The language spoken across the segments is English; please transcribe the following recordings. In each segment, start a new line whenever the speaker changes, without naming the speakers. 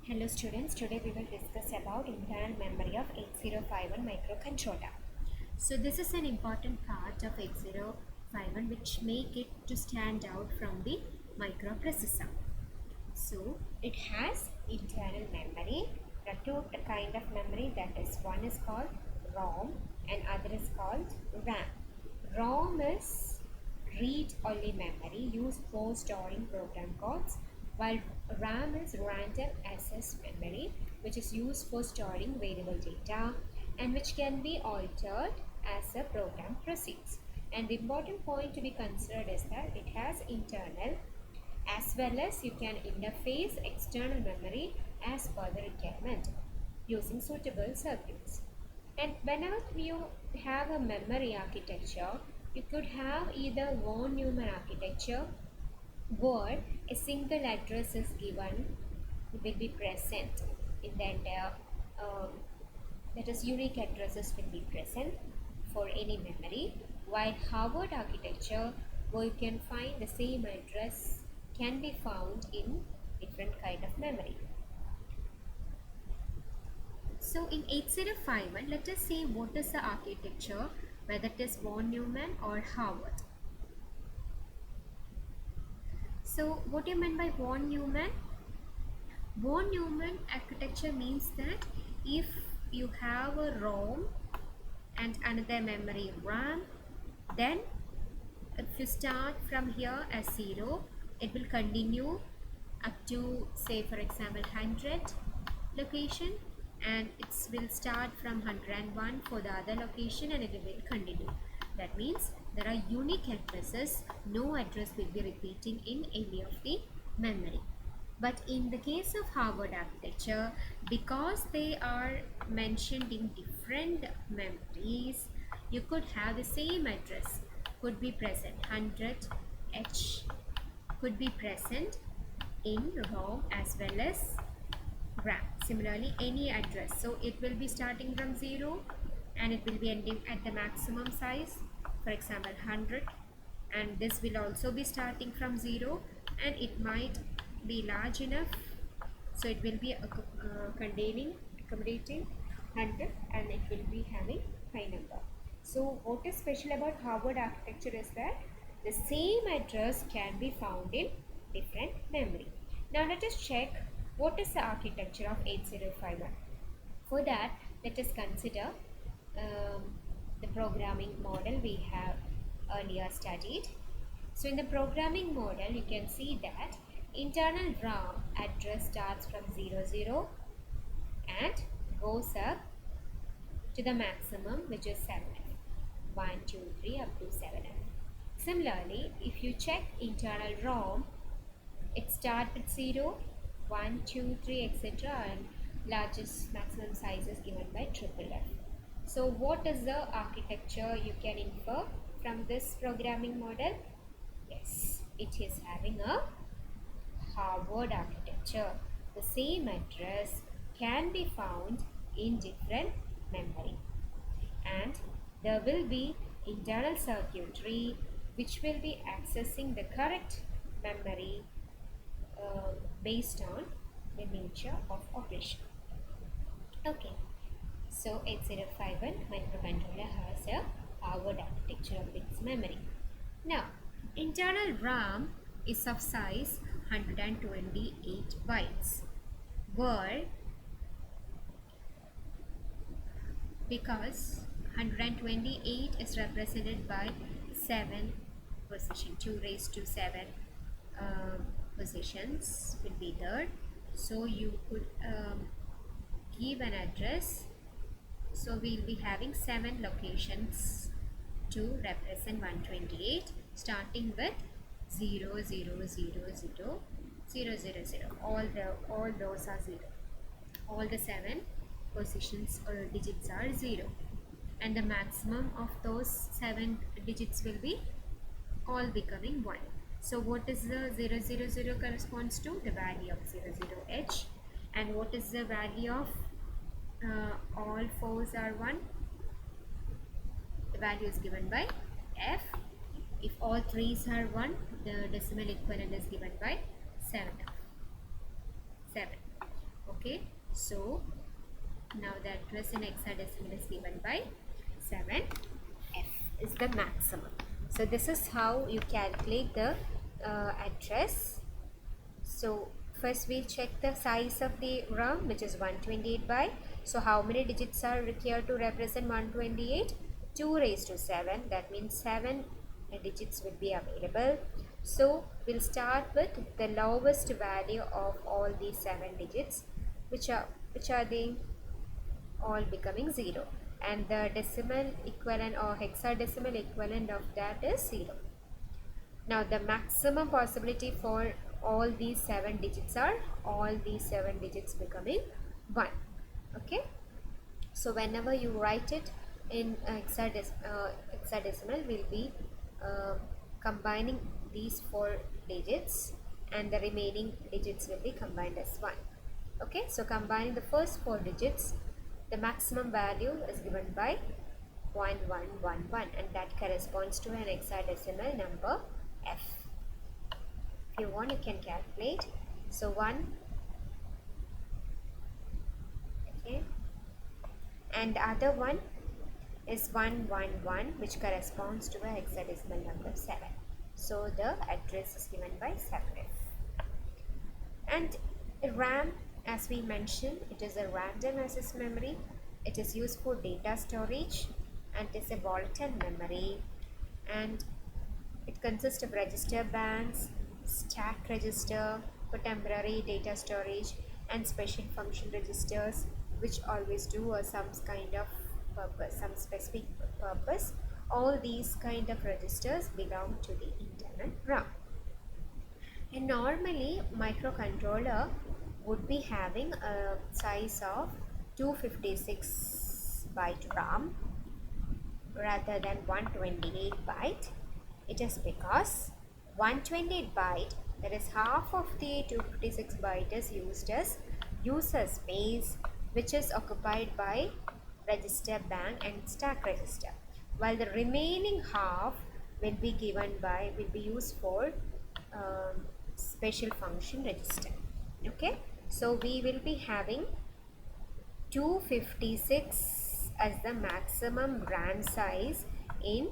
Hello students, today we will discuss about internal memory of 8051 microcontroller. So this is an important part of 8051 which make it to stand out from the microprocessor. So it has internal memory. There are two kind of memory, that is one is called ROM and other is called RAM. ROM is read-only memory used for storing program codes, while RAM is random access memory, which is used for storing variable data and which can be altered as a program proceeds. And the important point to be considered is that it has internal as well as you can interface external memory as per the requirement using suitable circuits. And whenever you have a memory architecture, you could have either von Neumann architecture where a single address is given will be present in the entire that is unique addresses will be present for any memory, while Harvard architecture where you can find the same address can be found in different kind of memory. So in 8051, let us see what is the architecture, whether it is von Neumann or Harvard. So what do you mean by von Neumann? Von Neumann architecture means that if you have a ROM and another memory RAM, then if you start from here as 0, it will continue up to, say for example, 100 location, and it will start from 101 for the other location and it will continue. That means there are unique addresses, no address will be repeating in any of the memory. But in the case of Harvard architecture, because they are mentioned in different memories, you could have the same address could be present 100H could be present in ROM as well as RAM. Similarly, any address, so it will be starting from 0 and it will be ending at the maximum size, for example 100, and this will also be starting from 0 and it might be large enough, so it will be accommodating 100 and it will be having high number. So what is special about Harvard architecture is that the same address can be found in different memory. Now let us check what is the architecture of 8051. For that, let us consider um, the programming model we have earlier studied. So in the programming model, you can see that internal RAM address starts from 00 and goes up to the maximum, which is 7F. 1, 2, 3 up to 7F. Similarly, if you check internal ROM, it starts with 0, 1, 2, 3, etc. and largest maximum size is given by triple F. So what is the architecture you can infer from this programming model? Yes, it is having a Harvard architecture. The same address can be found in different memory, and there will be internal circuitry which will be accessing the correct memory based on the nature of operation. Okay, so 8051 microcontroller has a Harvard architecture of its memory. Now, internal RAM is of size 128 bytes, where because 128 is represented by 7 position, 2 raised to 7 positions will be there. So you could give an address, so we'll be having 7 locations to represent 128, starting with 0 0 0 0 0 0 0. All those are 0. All the 7 positions or digits are 0, and the maximum of those 7 digits will be all becoming 1. So what is the 0 0 0 corresponds to? The value of 0 0 H. And what is the value of all 4s are 1? The value is given by F. If all 3s are 1, the decimal equivalent is given by 7. 7. Okay, so now the address in hexadecimal is given by 7f is the maximum. So this is how you calculate the address. So first we check the size of the RAM, which is 128 byte. So how many digits are required to represent 128? 2 raised to 7. That means 7 digits will be available. So we'll start with the lowest value of all these 7 digits, which are the all becoming 0, and the decimal equivalent or hexadecimal equivalent of that is 0. Now the maximum possibility for all these 7 digits are all these 7 digits becoming 1. Okay, so whenever you write it in hexadecimal, we'll be uh, combining these 4 digits, and the remaining digits will be combined as 1. Okay, so combining the first 4 digits, the maximum value is given by 1111, and that corresponds to an hexadecimal number f. If you want, you can calculate. So 1, okay, and the other one is 111, which corresponds to a hexadecimal number 7. So the address is given by 7f. And RAM, as we mentioned, it is a random access memory. It is used for data storage, and it is a volatile memory, and it consists of register banks, stack register for temporary data storage, and special function registers, which always do some kind of purpose, some specific purpose. All these kind of registers belong to the internal RAM. And normally microcontroller would be having a size of 256 byte RAM rather than 128 byte. It is because 128 byte, that is half of the 256 byte, is used as user space, which is occupied by register bank and stack register, while the remaining half will be used for special function register. Okay, so we will be having 256 as the maximum RAM size in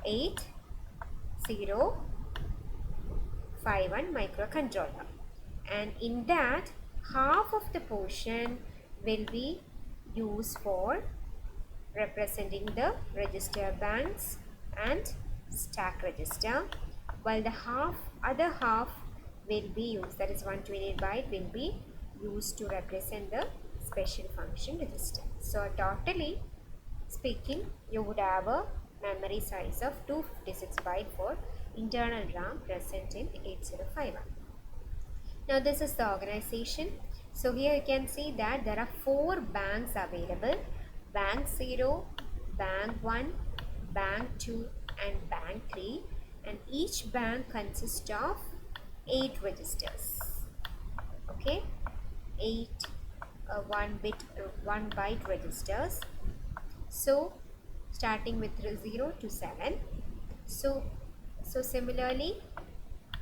8051 microcontroller, and in that half of the portion will be used for representing the register banks and stack register, while the other half will be used, that is 128 byte, will be used to represent the special function register. So totally speaking, you would have a memory size of 256 byte for internal RAM present in 8051. Now this is the organization. So here you can see that there are 4 banks available: bank 0, bank 1, bank 2, and bank 3, and each bank consists of 8 registers. Okay, 8 1 byte registers. So starting with 0 to 7. So similarly,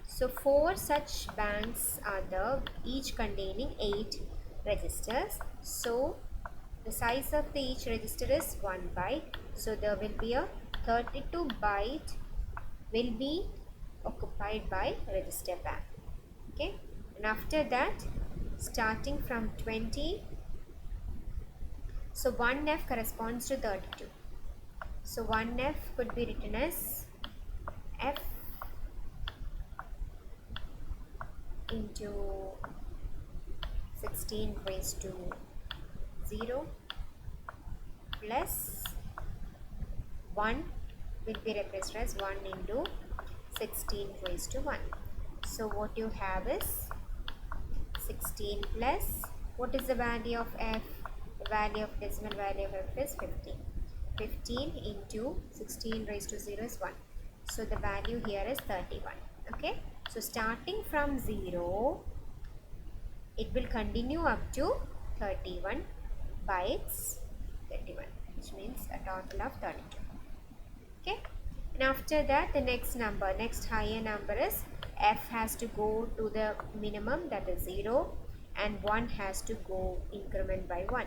so 4 such banks are there, each containing 8 registers. So the size of each register is 1 byte. So there will be a 32 byte will be occupied by register bank. Okay, and after that, starting from 20, so 1f corresponds to 32. So 1f could be written as f into 16 raised to 0 plus 1 will be replaced as 1 into 16 raised to 1. So what you have is 16 plus, what is the value of f? The value of decimal value of f is 15. 15 into 16 raised to 0 is 1. So the value here is 31. Okay, so starting from 0, it will continue up to 31 bytes, 31, which means a total of 32. Okay, and after that, the next higher number is f has to go to the minimum, that is 0, and 1 has to go increment by 1.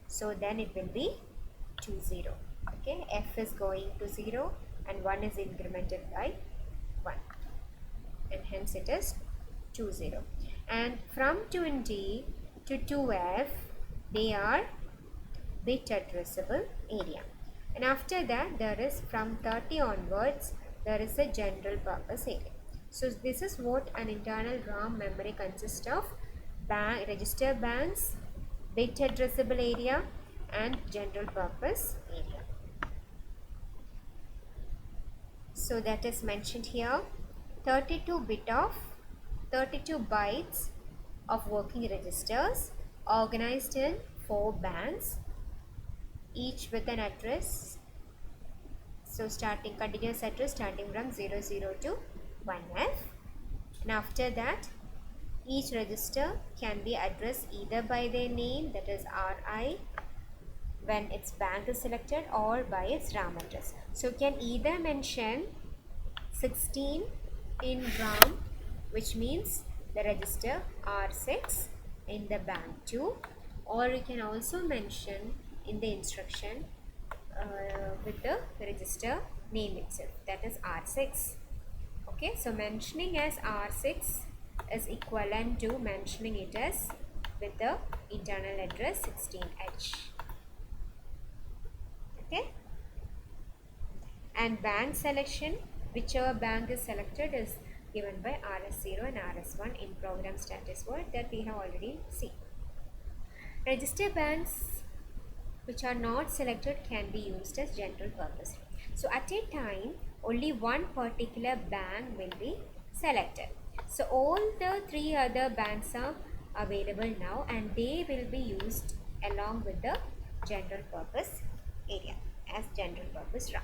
So then it will be 2 0. Okay, f is going to 0 and 1 is incremented by 1, and hence it is 2 0. And from 20 to 2f, they are bit addressable area. And after that, there is from 30 onwards, there is a general purpose area. So this is what an internal RAM memory consists of: register banks, bit addressable area, and general purpose area. So that is mentioned here. 32 bytes of working registers organized in 4 banks, each with an address. So starting continuous address starting from 00 to 1F. And after that, each register can be addressed either by their name, that is RI, when its bank is selected, or by its RAM address. So you can either mention 16 in RAM, which means the register R6 in the bank 2, or you can also mention in the instruction with the register name itself, that is R6. Okay, so mentioning as R6 is equivalent to mentioning it as with the internal address 16H. Okay, and bank selection, whichever bank is selected, is given by RS0 and RS1 in program status word that we have already seen. Register banks which are not selected can be used as general purpose. So at a time, only one particular bank will be selected. So all the 3 other banks are available now, and they will be used along with the general purpose area as general purpose RAM.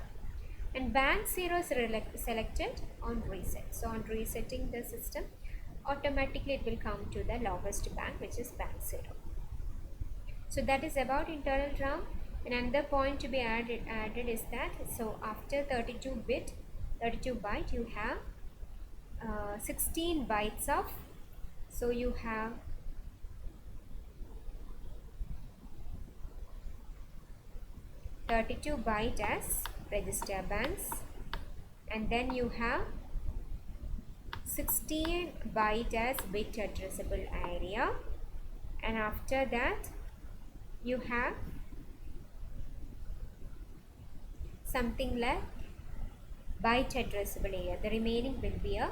And bank 0 is selected on reset. So on resetting the system, automatically it will come to the lowest bank, which is bank 0. So that is about internal RAM. And another point to be added is that, so after 32 byte, you have 16 bytes of, so you have (32 byte) as register banks, and then you have 16 byte as bit addressable area, and after that you have something like byte addressable area. The remaining will be a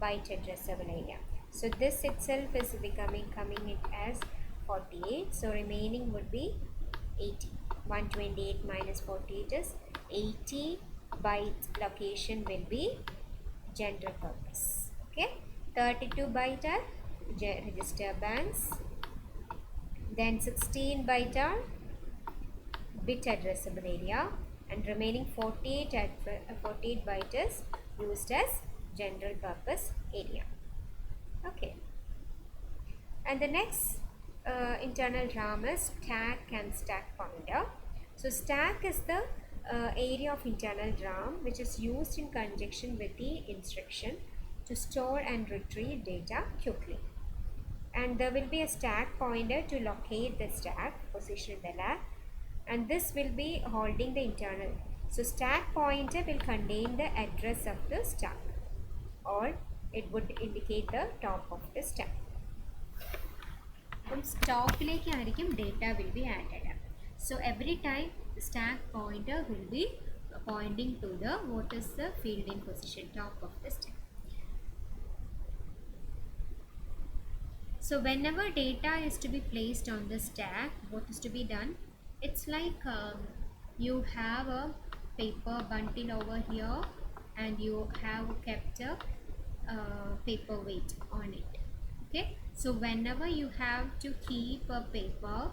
byte addressable area. So this itself is coming it as 48. So remaining would be 80. 128 minus 48 is 80 byte location will be general purpose. Okay, 32 byte are register banks, then 16 byte are bit addressable area, and remaining 48 byte is used as general purpose area. Okay, and the next internal RAM is stack and stack pointer. So stack is the area of internal RAM which is used in conjunction with the instruction to store and retrieve data quickly. And there will be a stack pointer to locate the stack position in the lab, and this will be holding the internal. So stack pointer will contain the address of the stack, or it would indicate the top of the stack. From stopilekku aayirikkum data will be added. So every time the stack pointer will be pointing to the what is the field in position, top of the stack. So whenever data is to be placed on the stack, what is to be done? It's like you have a paper bundle over here, and you have kept a paper weight on it. Okay, so whenever you have to keep a paper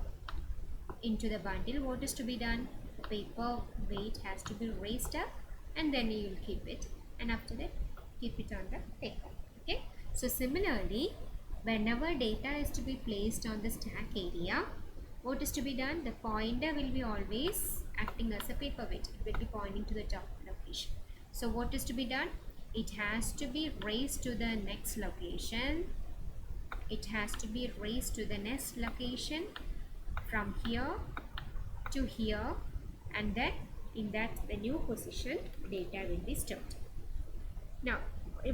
into the bundle, what is to be done? Paper weight has to be raised up, and then you will keep it, and after that keep it on the paper. Okay, so similarly, whenever data is to be placed on the stack area, what is to be done? The pointer will be always acting as a paperweight. It will be pointing to the top location. So what is to be done? It has to be raised to the next location, it has to be raised to the next location from here to here, and then in that the new position data will be stored. Now,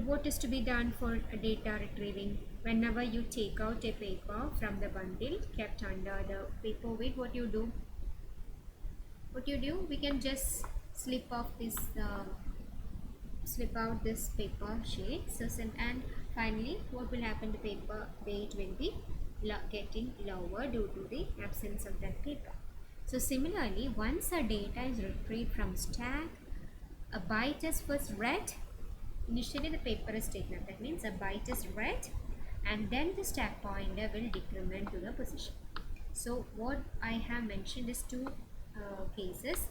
what is to be done for data retrieving? Whenever you take out a paper from the bundle kept under the paper weight, what you do? We can just slip out this paper sheet. So, and finally, what will happen? The paper weight will be getting lower due to the absence of that paper. So, similarly, once a data is retrieved from stack, a byte is first read. Initially, the paper is taken up. That means a byte is read, and then the stack pointer will decrement to the position. So, what I have mentioned is two cases.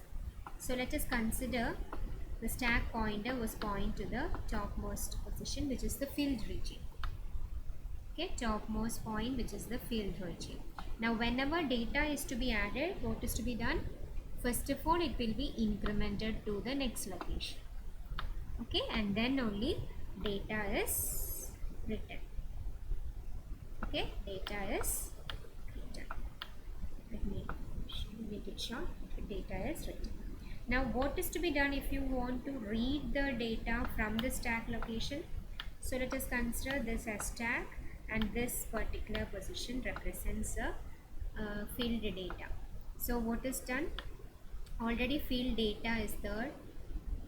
So, let us consider the stack pointer was pointed to the topmost position, which is the filled region. Okay, topmost point, which is the filled region. Now, whenever data is to be added, what is to be done? First of all, it will be incremented to the next location. Okay, and then only data is written. Okay, data is written. Let me make it short. Data is written. Now, what is to be done if you want to read the data from the stack location? So, let us consider this as stack, and this particular position represents a field data. So, what is done? Already field data is there,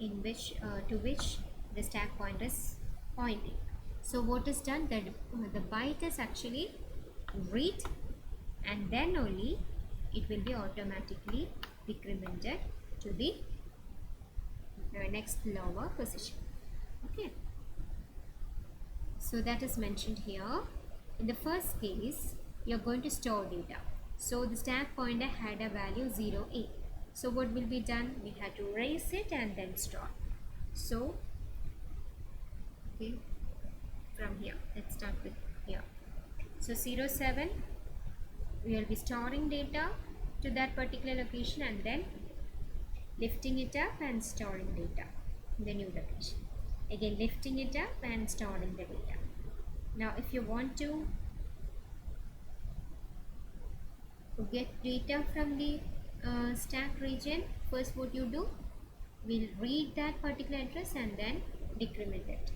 in which to which the stack pointer is pointing. So, what is done? That the byte is actually read, and then only it will be automatically decremented to the next lower position. Okay, so that is mentioned here. In the first case, you are going to store data. So the stack pointer had a value 0A. So what will be done? We have to raise it and then store. So okay, from here, let's start with here. So 07, we will be storing data to that particular location and then lifting it up and storing data in the new location. Again, lifting it up and storing the data. Now, if you want to get data from the stack region, first what you do, we'll read that particular address and then decrement it.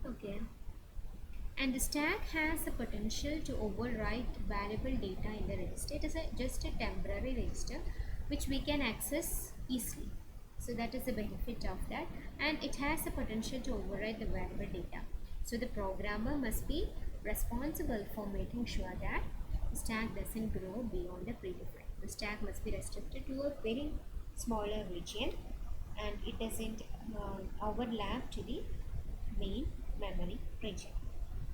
Okay. And the stack has the potential to overwrite valuable data in the register. It is just a temporary register which we can access easily. So that is the benefit of that, and it has the potential to overwrite the valuable data. So the programmer must be responsible for making sure that the stack doesn't grow beyond the predefined. The stack must be restricted to a very smaller region, and it doesn't overlap to the main memory region.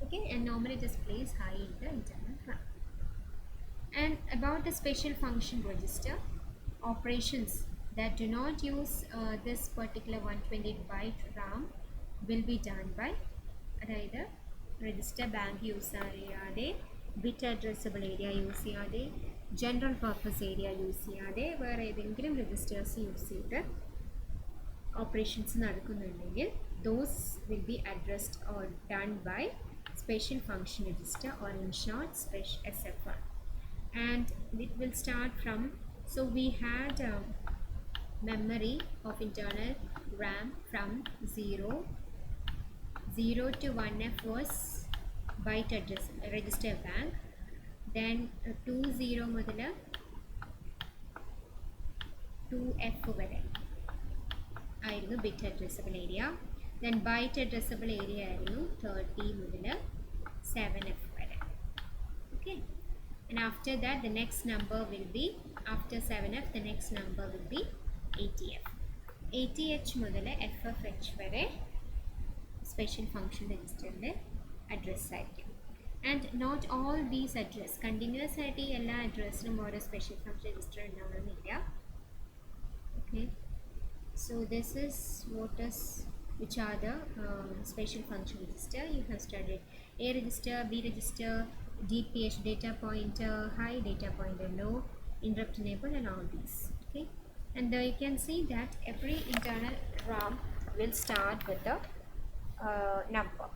Okay, and normally it is placed high in the internal RAM. And about the special function register, operations that do not use this particular 128 byte RAM will be done by either register bank use ചെയ്യാതെ, bit addressable area use ചെയ്യാതെ, general purpose area use ചെയ്യാതെ, വേറെ ഏതെങ്കിലും registers use ചെയ്ത് operations നടക്കുന്നുണ്ടെങ്കിൽ those will be addressed or done by special function register, or in short SFR. And it will start from, so we had memory of internal RAM from 0 to 1F was byte address register bank, then 20 മുതൽ 2F വരെ ആയിരുന്നു bit addressable area, then byte addressable area ആയിരുന്നു 30 മുതൽ 7F വരെ. Okay, and after that the next number will be, after 7F the next number will be 80F. 80H മുതൽ FFH വരെ special function register address ആയിരിക്കും. And not all these address continuous ആയിട്ട് എല്ലാ അഡ്രസ്സിനും ഓരോ special function register ഉണ്ടാവണമെന്നില്ല. Okay, so this is which are the special function register you have studied. A register, B register, DPH data pointer, high data pointer low, interrupt enable, and all these. Okay, and you can see that every internal RAM will start with a number.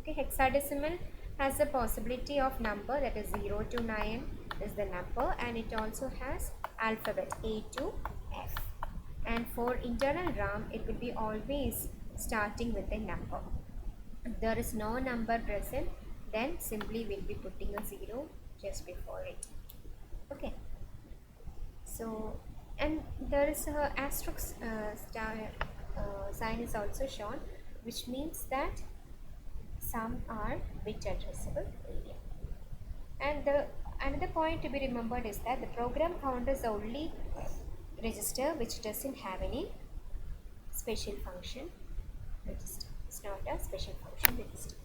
Okay, hexadecimal has the possibility of number, that is 0 to 9 is the number, and it also has alphabet A to F. And for internal RAM, it will be always starting with a number. If there is no number present, then simply we'll be putting a 0 just before it. Okay. So, and there is a asterisk star sign is also shown, which means that some are bit addressable area. And the another point to be remembered is that the program counter is the only register which doesn't have any special function register. It's not a special function register.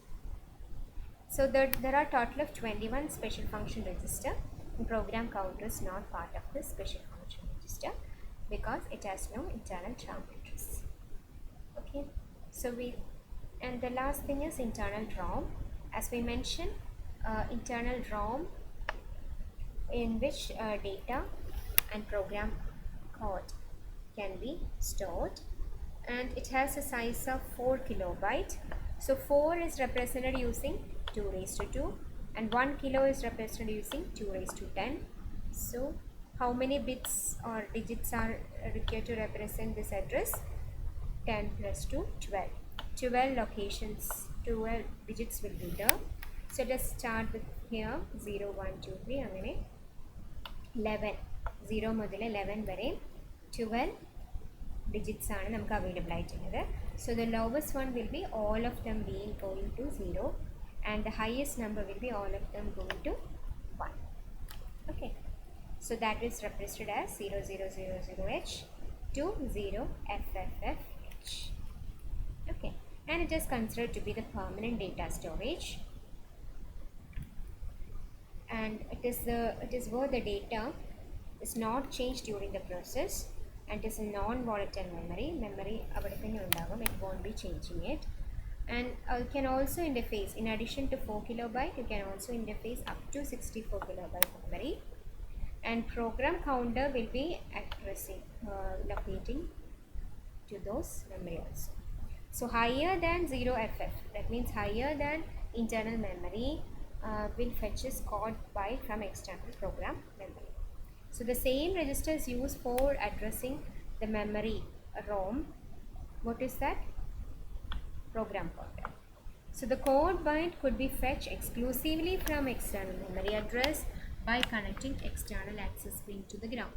So there are total of 21 special function register, and program counter is not part of the special function register because it has no internal RAM address. Okay, so and the last thing is internal ROM. As we mentioned, internal ROM in which data and program code can be stored, and it has a size of 4 kilobyte. So 4 is represented using 2 raised to 2 and 1 kilo is represented using 2 raised to 10. So how many bits or digits are required to represent this address? 10 plus 2, 12. 12 locations, 12 digits will be there. So let's start with here 0, 1, 2, 3 അങ്ങനെ 11, 0 മുതൽ 11 വരെ 12 digits are നമുക്ക് available ആയിട്ടുള്ളത്. So the lowest one will be all of them being going to 0 and the highest number will be all of them going to 1. Okay, so that is represented as 0000H to 0FFFH. Okay, and it is considered to be the permanent data storage, and it is where the data is not changed during the process, and it is a non-volatile memory avade thanne undagum, it won't be changing it. And you can also interface, in addition to 4 kilobyte, you can also interface up to 64 kilobyte memory, and program counter will be addressing locating to those memory also. So higher than 0FF, that means higher than internal memory, will fetches code byte from external program memory. So the same register is used for addressing the memory ROM. What is that? Program counter. So the code byte could be fetched exclusively from external memory address by connecting external access pin to the ground.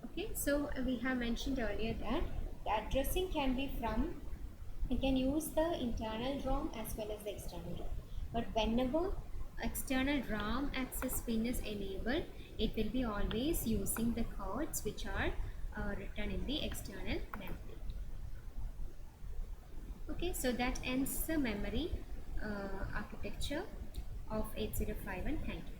Okay, so we have mentioned earlier that the addressing can be from, you can use the internal ROM as well as the external ROM, but whenever external ROM access pin is enabled, it will be always using the codes which are written in the external memory. Okay, so that ends the memory architecture of 8051. Thank you.